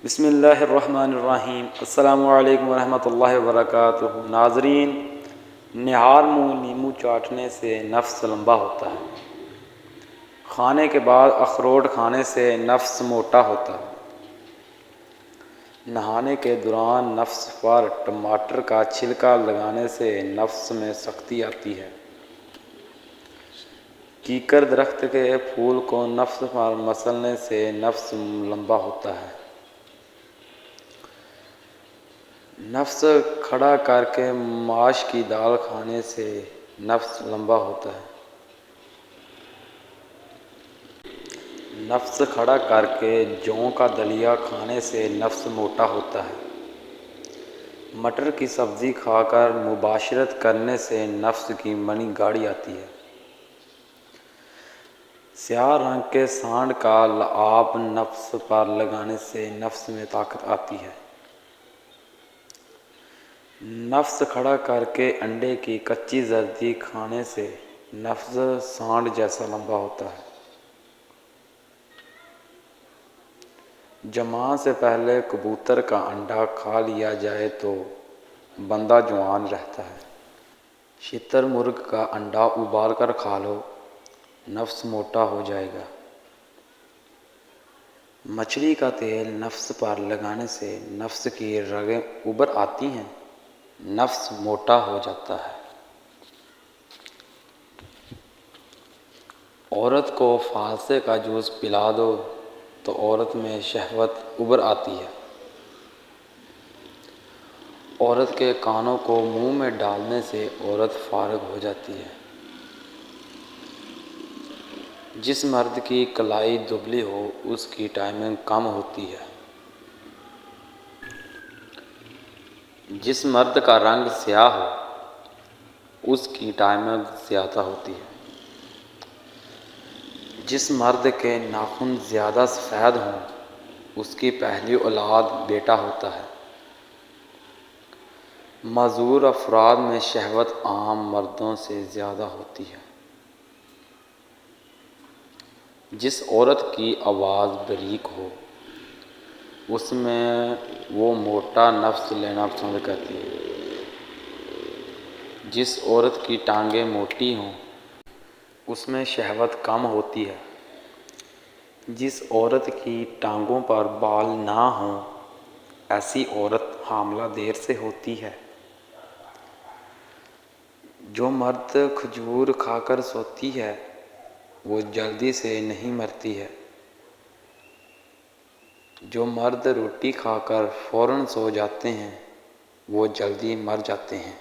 بسم اللہ الرحمن الرحیم۔ السلام علیکم ورحمۃ اللہ وبرکاتہ۔ ناظرین، نہار منہ نیمو چاٹنے سے نفس لمبا ہوتا ہے۔ کھانے کے بعد اخروٹ کھانے سے نفس موٹا ہوتا ہے۔ نہانے کے دوران نفس پر ٹماٹر کا چھلکا لگانے سے نفس میں سختی آتی ہے۔ کیکر درخت کے پھول کو نفس پر مسلنے سے نفس لمبا ہوتا ہے۔ نفس کھڑا کر کے ماش کی دال کھانے سے نفس لمبا ہوتا ہے۔ نفس کھڑا کر کے جوں کا دلیا کھانے سے نفس موٹا ہوتا ہے۔ مٹر کی سبزی کھا کر مباشرت کرنے سے نفس کی منی گاڑی آتی ہے۔ سیاہ رنگ کے سانڈ کا لعاب نفس پر لگانے سے نفس میں طاقت آتی ہے۔ نفس کھڑا کر کے انڈے کی کچی زردی کھانے سے نفس سانڈ جیسا لمبا ہوتا ہے۔ جماع سے پہلے کبوتر کا انڈا کھا لیا جائے تو بندہ جوان رہتا ہے۔ شتر مرغ کا انڈا ابال کر کھا لو، نفس موٹا ہو جائے گا۔ مچھلی کا تیل نفس پر لگانے سے نفس کی رگیں ابھر آتی ہیں، نفس موٹا ہو جاتا ہے۔ عورت کو فالسے کا جوس پلا دو تو عورت میں شہوت ابھر آتی ہے۔ عورت کے کانوں کو منہ میں ڈالنے سے عورت فارغ ہو جاتی ہے۔ جس مرد کی کلائی دبلی ہو اس کی ٹائمنگ کم ہوتی ہے۔ جس مرد کا رنگ سیاہ ہو اس کی ٹائمنگ زیادہ ہوتی ہے۔ جس مرد کے ناخن زیادہ سفید ہوں اس کی پہلی اولاد بیٹا ہوتا ہے۔ معذور افراد میں شہوت عام مردوں سے زیادہ ہوتی ہے۔ جس عورت کی آواز باریک ہو اس میں وہ موٹا نفس لینا پسند کرتی ہے۔ جس عورت کی ٹانگیں موٹی ہوں اس میں شہوت کم ہوتی ہے۔ جس عورت کی ٹانگوں پر بال نہ ہوں ایسی عورت حاملہ دیر سے ہوتی ہے۔ جو مرد کھجور کھا کر سوتی ہے وہ جلدی سے نہیں مرتی ہے۔ جو مرد روٹی کھا کر فوراً سو جاتے ہیں وہ جلدی مر جاتے ہیں۔